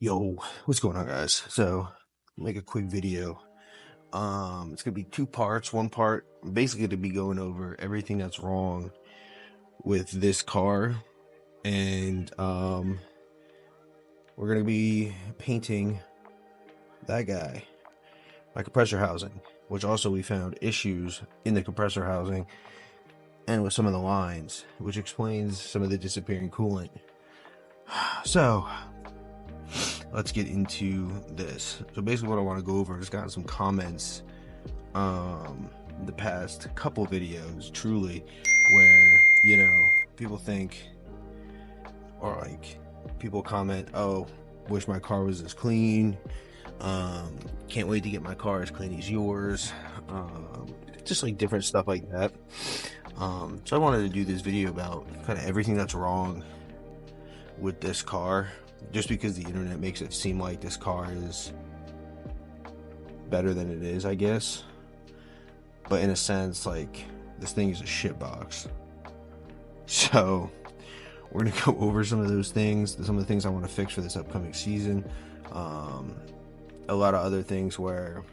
Yo, what's going on, guys? So, make a quick video. It's gonna be two parts. One part basically to be going over everything that's wrong with this car, and we're gonna be painting that guy, my compressor housing, which also we found issues in the compressor housing and with some of the lines, which explains some of the disappearing coolant. So let's get into this. So basically what I want to go over is gotten some comments the past couple videos truly where people think, or like people comment, oh, wish my car was as clean, can't wait to get my car as clean as yours, just like different stuff like that. So I wanted to do this video about kind of everything that's wrong with this car, just because the internet makes it seem like this car is better than it is, I guess. But in a sense, like, this thing is a shit box. So we're gonna go over some of those things, some of the things I want to fix for this upcoming season. A lot of other things where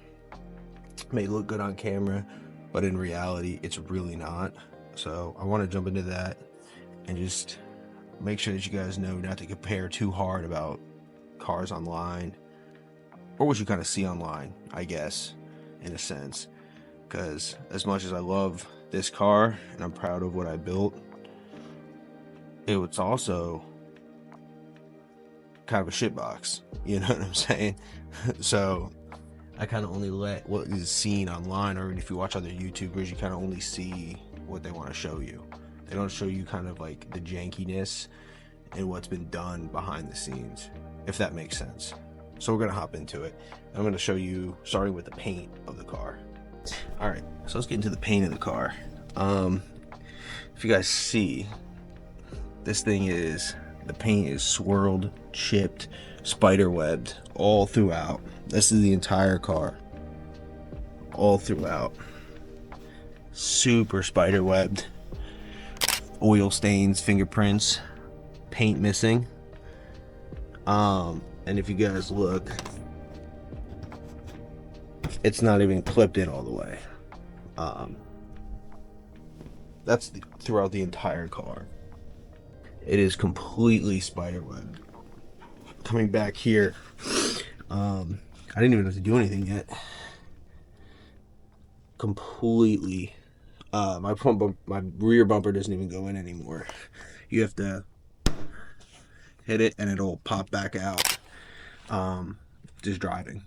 it may look good on camera, but in reality it's really not. So I want to jump into that and just make sure that you guys know not to compare too hard about cars online, or what you kind of see online, I guess, in a sense. Because as much as I love this car and I'm proud of what I built, it was also kind of a shitbox, you know what I'm saying? So I kind of only let what is seen online, or if you watch other YouTubers, you kind of only see what they want to show you. They don't show you kind of like the jankiness and what's been done behind the scenes, if that makes sense. So we're gonna hop into it. I'm gonna show you, starting with the paint of the car. All right, so let's get into the paint of the car. If you guys see, this thing is, the paint is swirled, chipped, spider webbed all throughout. This is the entire car, all throughout. Super spider webbed. Oil stains, fingerprints, paint missing. And if you guys look, it's not even clipped in all the way. That's throughout the entire car. It is completely spider webbed. Coming back here, I didn't even have to do anything yet. Completely. My rear bumper doesn't even go in anymore. You have to hit it and it'll pop back out. Just driving.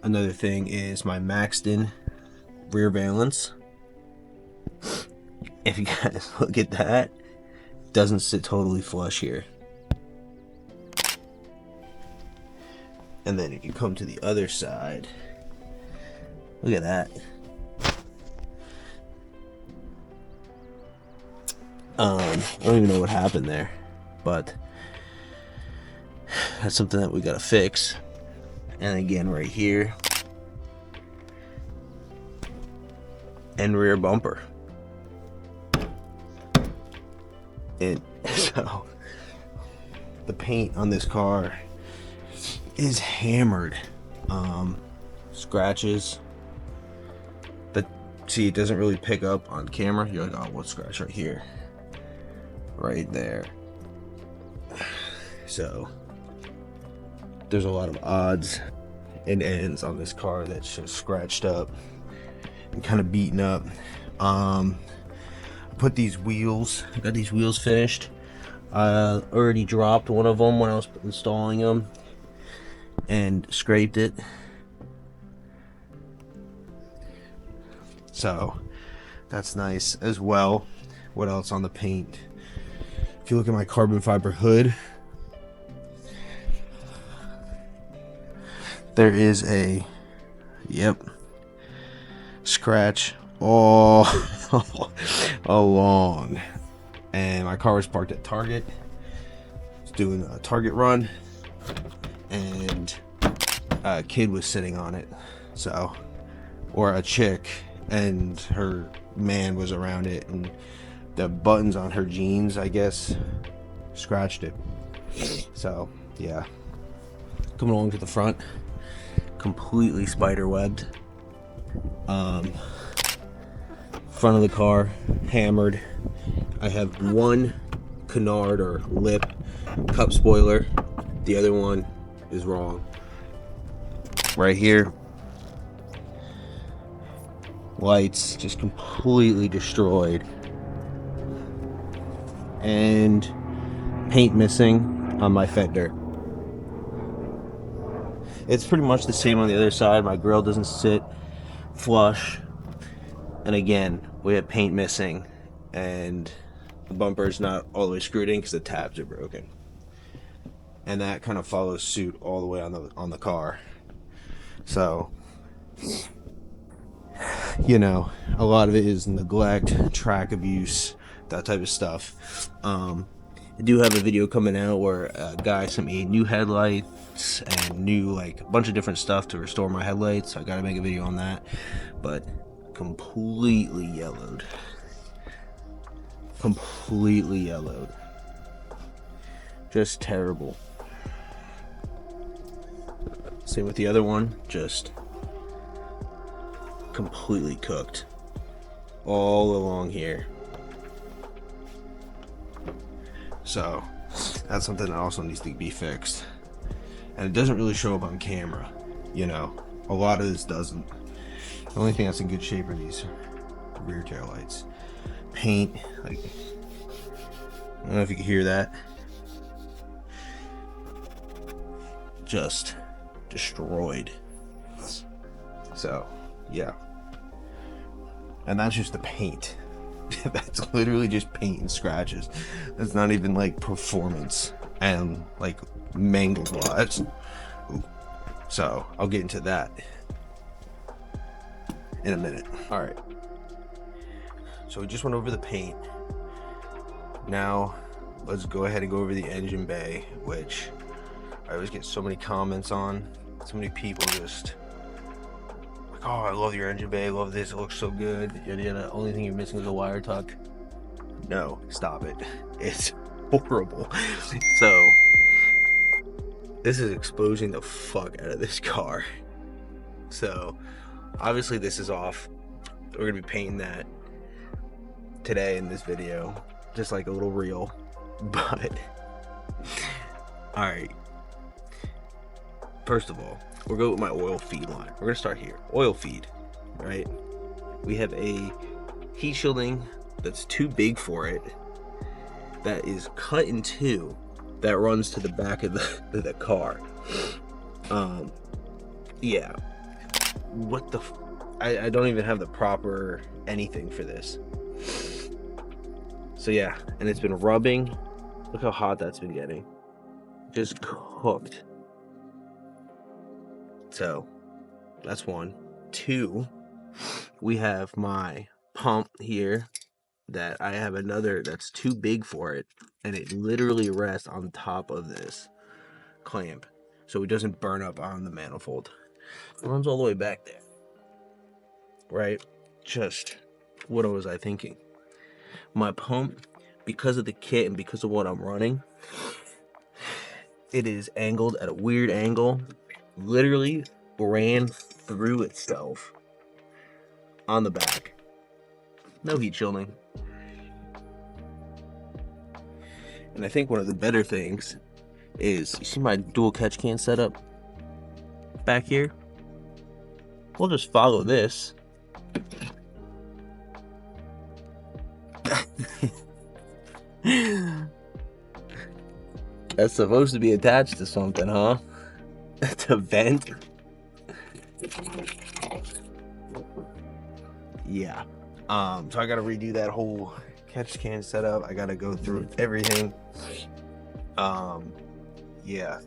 Another thing is my maxed in rear valance. If you guys look at that, it doesn't sit totally flush here. And then if you come to the other side, look at that. I don't even know what happened there, but that's something that we gotta fix. And again, right here, and rear bumper. And so the paint on this car is hammered. Scratches that, see, it doesn't really pick up on camera. You're like, oh, what scratch right here, right there. So there's a lot of odds and ends on this car that's just scratched up and kind of beaten up. I put these wheels, I got these wheels finished. I already dropped one of them when I was installing them and scraped it. So that's nice as well. What else on the paint? If you look at my carbon fiber hood, there is a, yep, scratch all along. And my car was parked at Target. It's doing a Target run, and a kid was sitting on it, so, or a chick, and her man was around it, and the buttons on her jeans, I guess, scratched it. So yeah, coming along to the front, completely spider webbed. Front of the car hammered. I have one canard or lip cup spoiler, the other one is wrong. Right here, lights just completely destroyed, and paint missing on my fender. It's pretty much the same on the other side. My grill doesn't sit flush, and again we have paint missing, and the bumper's not all the way screwed in because the tabs are broken, and that kind of follows suit all the way on the car. So, you know, a lot of it is neglect, track abuse, that type of stuff. I do have a video coming out where a guy sent me new headlights and new, like, a bunch of different stuff to restore my headlights. So I gotta make a video on that. But completely yellowed. Completely yellowed. Just terrible. Same with the other one, just completely cooked all along here. So that's something that also needs to be fixed, and it doesn't really show up on camera. You know, a lot of this doesn't. The only thing that's in good shape are these rear tail lights. Paint, like, I don't know if you can hear that, just destroyed. So yeah, and that's just the paint. That's literally just paint and scratches. That's not even like performance and like mangled wise. So I'll get into that in a minute. All right, so we just went over the paint. Now let's go ahead and go over the engine bay, which I always get so many comments on. So many people just like, oh, I love your engine bay, I love this, it looks so good, yada yada. Only thing you're missing is a wire tuck. No, stop it. It's horrible. So this is exposing the fuck out of this car. So obviously this is off. We're gonna be painting that today in this video, just like a little reel. But all right, first of all, we'll go with my oil feed line. We're gonna start here. Oil feed, right? We have a heat shielding that's too big for it, that is cut in two, that runs to the back of the car. Yeah, what the I don't even have the proper anything for this. So yeah, and it's been rubbing. Look how hot that's been getting. Just cooked. So that's one. Two, we have my pump here that I have another that's too big for it, and it literally rests on top of this clamp so it doesn't burn up on the manifold. It runs all the way back there, right? Just what was I thinking? My pump, because of the kit and because of what I'm running, it is angled at a weird angle. Literally ran through itself on the back. No heat shielding. And I think one of the better things is, you see my dual catch can setup back here? We'll just follow this. That's supposed to be attached to something, huh? To vent? Yeah. So I gotta redo that whole catch can setup. I gotta go through everything. Yeah.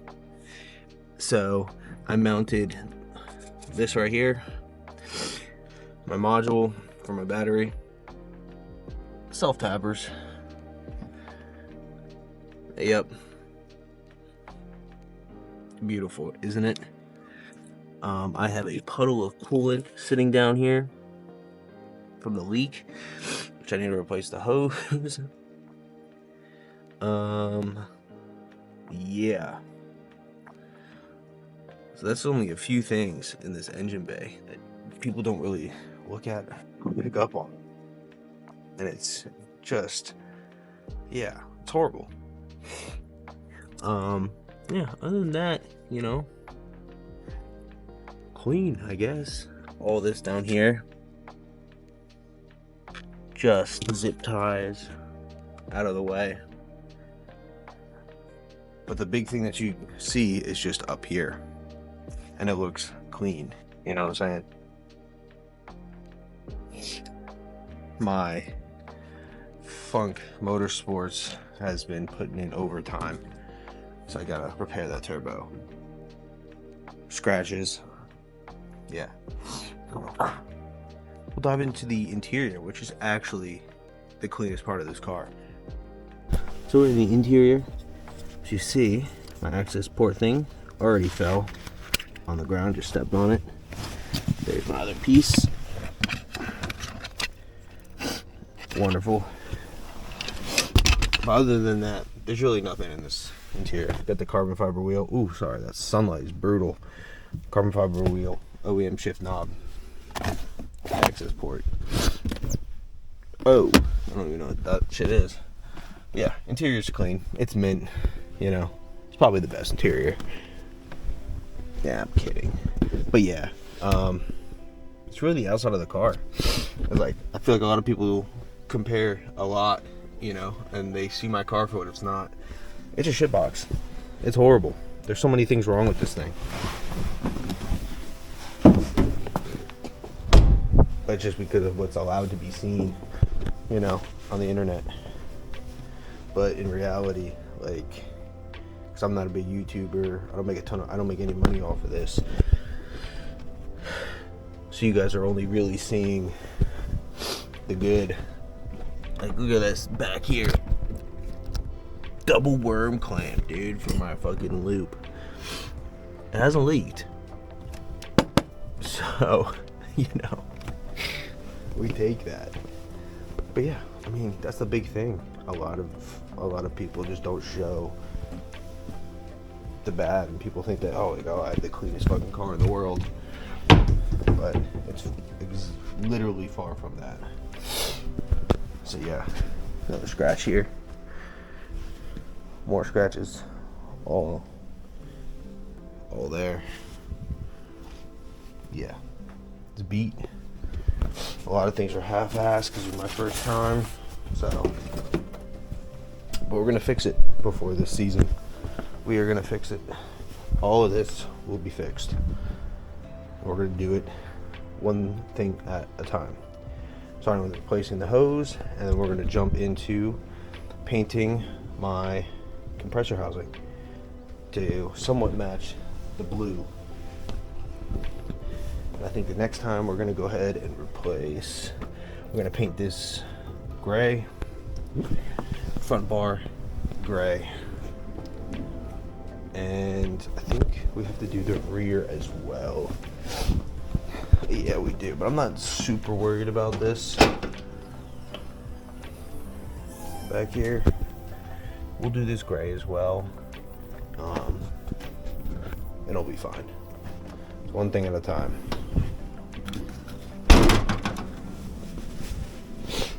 So I mounted this right here, my module for my battery, self tappers. Yep. Beautiful, isn't it? I have a puddle of coolant sitting down here from the leak, which I need to replace the hose. Yeah. So that's only a few things in this engine bay that people don't really look at or pick up on. And it's just, yeah, it's horrible. Yeah, other than that, you know, clean, I guess. All this down here, just zip ties out of the way. But the big thing that you see is just up here, and it looks clean, you know what I'm saying? My Funk Motorsports has been putting in overtime, so I gotta repair that turbo. Scratches, yeah. We'll dive into the interior, which is actually the cleanest part of this car. So in the interior, as you see, my access port thing already fell on the ground, just stepped on it. There's my other piece. Wonderful. But other than that, there's really nothing in this interior. Got the carbon fiber wheel. Ooh, sorry, that sunlight is brutal. Carbon fiber wheel, OEM shift knob, access port. Oh, I don't even know what that shit is. Yeah, interior's clean. It's mint, you know. It's probably the best interior. Yeah, I'm kidding. But yeah, it's really the outside of the car. Like, I feel like a lot of people compare a lot, you know, and they see my car for what it's not. It's a shitbox. It's horrible. There's so many things wrong with this thing. But just because of what's allowed to be seen, you know, on the internet. But in reality, like, because I'm not a big YouTuber, I don't make any money off of this. So you guys are only really seeing the good. Like, look at this back here. Double worm clamp, dude, for my fucking loop. It hasn't leaked. So, you know, we take that. But yeah, I mean, that's the big thing. A lot of people just don't show the bad, and people think that, oh my god, I have the cleanest fucking car in the world. But it's literally far from that. So yeah, another scratch here. More scratches, all there. Yeah, it's beat. A lot of things are half-assed because it's my first time. So, but we're gonna fix it before this season. We are gonna fix it. All of this will be fixed. We're gonna do it one thing at a time. Starting with replacing the hose, and then we're gonna jump into painting my compressor housing to somewhat match the blue. And I think the next time we're gonna go ahead and replace, we're gonna paint this gray, front bar gray, and I think we have to do the rear as well. Yeah, we do, but I'm not super worried about this. Back here, we'll do this gray as well. It'll be fine. It's one thing at a time.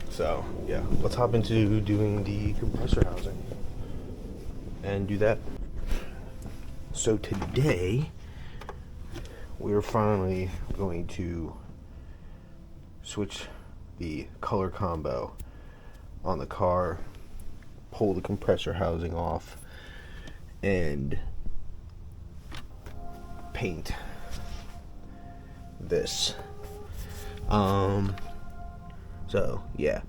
So yeah, let's hop into doing the compressor housing and do that. So today we're finally going to switch the color combo on the car, pull the compressor housing off, and paint this. So yeah,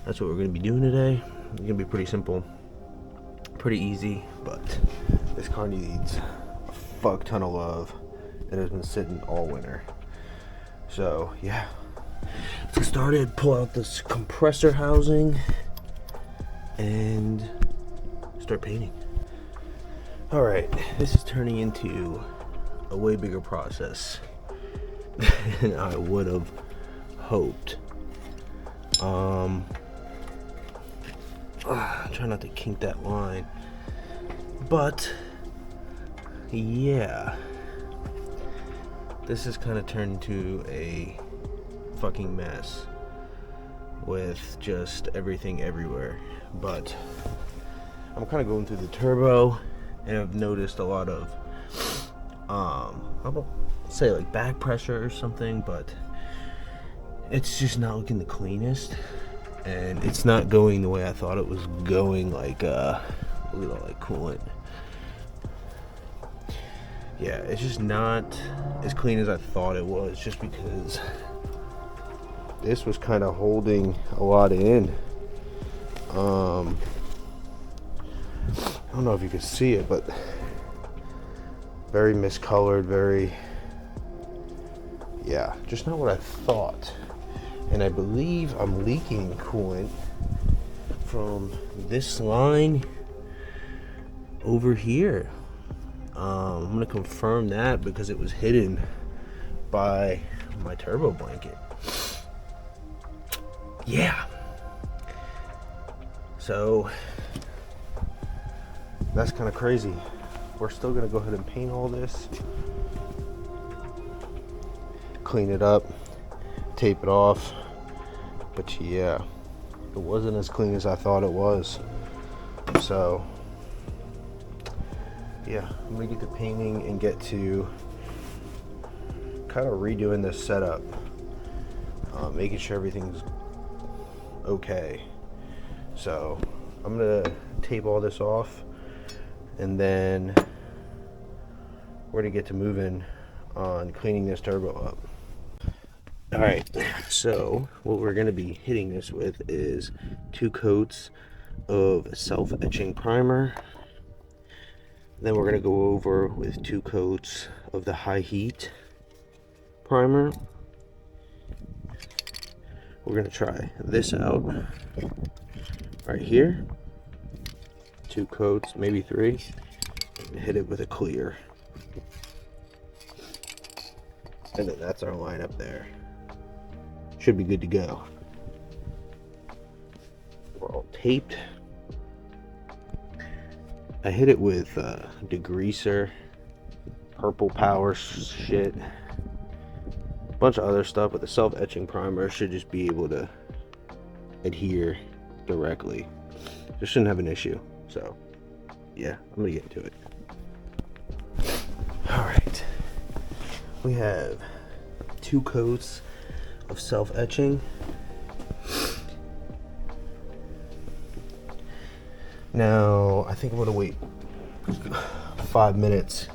that's what we're gonna be doing today. It's gonna be pretty simple, pretty easy, but this car needs a fuck ton of love. It has been sitting all winter. So yeah, let's get started. Pull out this compressor housing and start painting. All right, this is turning into a way bigger process than I would have hoped. Try not to kink that line, but yeah, this has kind of turned into a fucking mess with just everything everywhere. But I'm kind of going through the turbo, and I've noticed a lot of I won't say like back pressure or something, but it's just not looking the cleanest, and it's not going the way I thought it was going. Like look at all that coolant. Yeah, it's just not as clean as I thought it was, just because this was kind of holding a lot in. I don't know if you can see it, but very miscolored, very, yeah, just not what I thought. And I believe I'm leaking coolant from this line over here. I'm gonna confirm that because it was hidden by my turbo blanket. Yeah. So that's kind of crazy. We're still gonna go ahead and paint all this, clean it up, tape it off. But yeah, it wasn't as clean as I thought it was. So yeah, I'm gonna get to painting and get to kind of redoing this setup, making sure everything's okay. So I'm gonna tape all this off, and then we're gonna get to moving on cleaning this turbo up. All right, so what we're gonna be hitting this with is 2 coats of self-etching primer. Then we're gonna go over with 2 coats of the high heat primer. We're gonna try this out right here. 2 coats, maybe 3. Hit it with a clear. And then that's our lineup there. Should be good to go. We're all taped. I hit it with degreaser, purple power shit, a bunch of other stuff, but the self-etching primer should just be able to adhere directly. Just shouldn't have an issue. So yeah, I'm gonna get into it. All right, we have 2 coats of self-etching. Now I think I'm gonna wait 5 minutes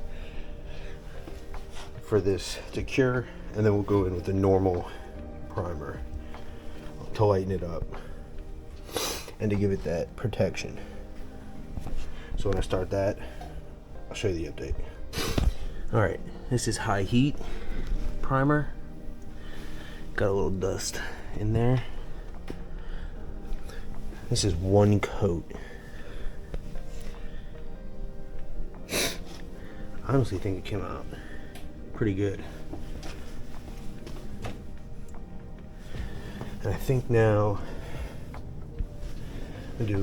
for this to cure, and then we'll go in with the normal primer to lighten it up and to give it that protection. So when I start that, I'll show you the update. All right, this is high heat primer. Got a little dust in there. This is 1 coat. I honestly think it came out pretty good. And I think now I'll do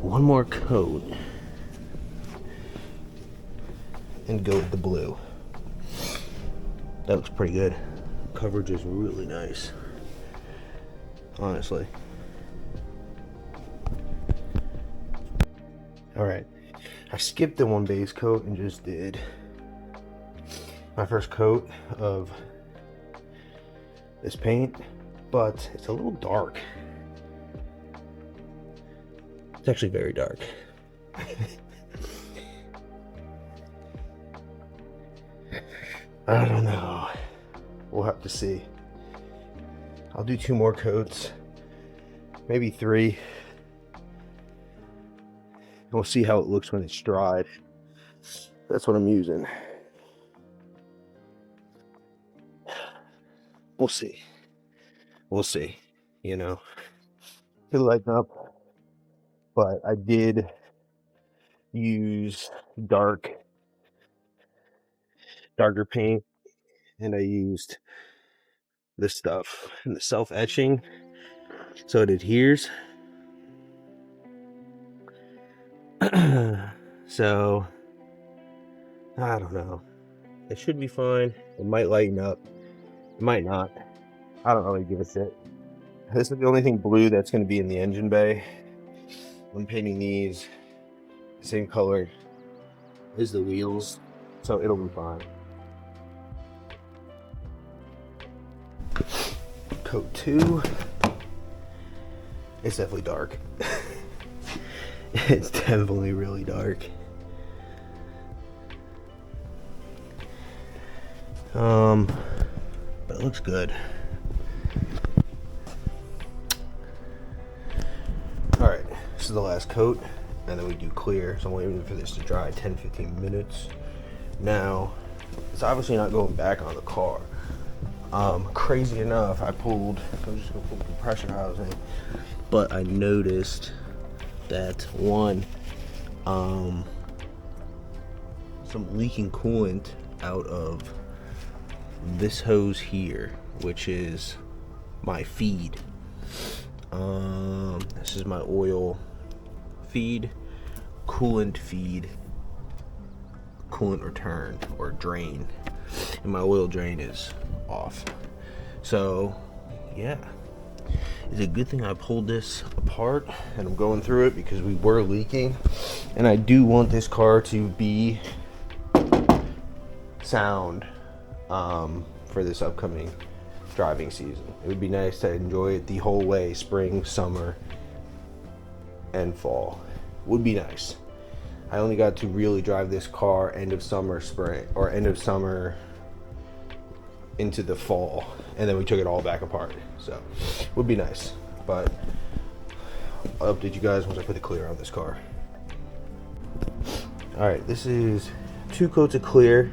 1 more coat and go with the blue. That looks pretty good. Coverage is really nice, honestly. All right, I skipped the 1 base coat and just did my first coat of this paint, but it's a little dark. It's actually very dark. I don't know. We'll have to see. I'll do 2 more coats, maybe 3. We'll see how it looks when it's dried. That's what I'm using. We'll see. We'll see. You know, it'll lighten up. But I did use darker paint, and I used this stuff and the self-etching so it adheres. So I don't know. it should be fine. It might lighten up, it might not. I don't really give a shit. This is the only thing blue that's going to be in the engine bay. I'm painting these the same color as the wheels, so it'll be fine. Coat 2. It's definitely dark. It's definitely really dark. But it looks good. Alright, this is the last coat, and then we do clear. So I'm waiting for this to dry 10-15 minutes. Now, it's obviously not going back on the car. Crazy enough, I'm just gonna pull compressor housing, but I noticed that one, some leaking coolant out of this hose here, which is my feed. This is my oil feed, coolant return or drain, and my oil drain is off. So yeah, it's a good thing I pulled this apart and I'm going through it, because we were leaking, and I do want this car to be sound for this upcoming driving season. It would be nice to enjoy it the whole way, spring, summer, and fall. Would be nice. I only got to really drive this car end of summer, spring, or end of summer into the fall, and then we took it all back apart. So would be nice, but I'll update you guys once I put the clear on this car. All right, this is 2 coats of clear,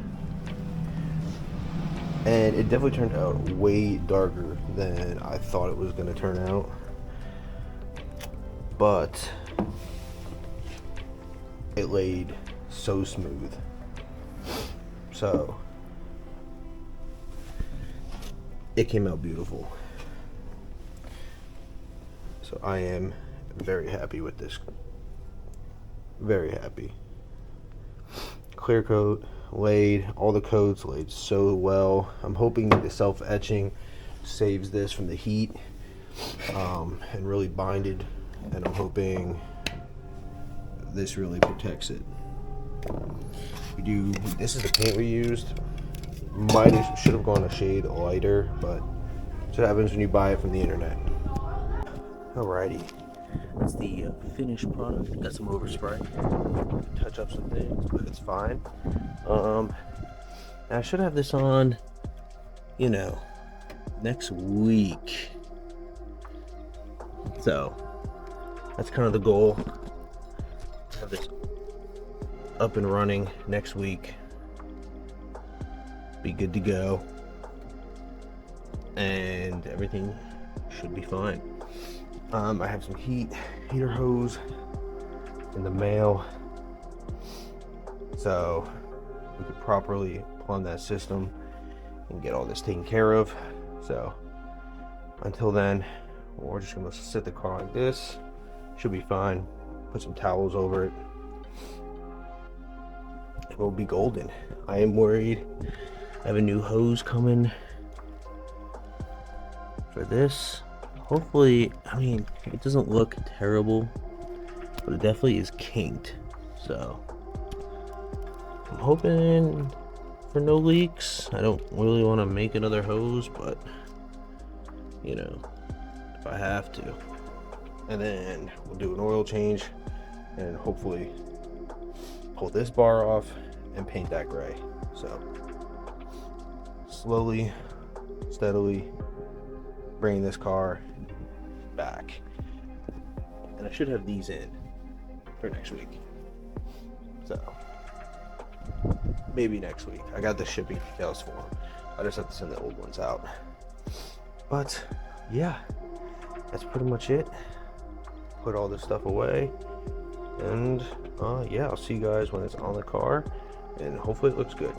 and it definitely turned out way darker than I thought it was going to turn out, but it laid so smooth. So it came out beautiful. So I am very happy with this. Very happy. Clear coat laid, all the coats laid so well. I'm hoping the self-etching saves this from the heat, and really binded, and I'm hoping this really protects it. This is the paint we used. Should have gone a shade lighter, but that's what happens when you buy it from the internet. Alrighty, that's the finished product. Got some overspray, touch up some things, but it's fine. I should have this on, next week. So that's kind of the goal. Have this up and running next week. Be good to go, and everything should be fine. I have some heater hose in the mail, so we could properly plumb that system and get all this taken care of. So until then, we're just gonna sit the car like this. Should be fine. Put some towels over it. It will be golden. I am worried. I have a new hose coming for this. Hopefully, it doesn't look terrible, but it definitely is kinked. So I'm hoping for no leaks. I don't really want to make another hose, but if I have to. And then we'll do an oil change and hopefully pull this bar off and paint that gray. So slowly, steadily bringing this car back, and I should have these in for next week. So maybe next week. I got the shipping details for them. I just have to send the old ones out. But yeah, that's pretty much it. Put all this stuff away, and yeah, I'll see you guys when it's on the car, and hopefully it looks good.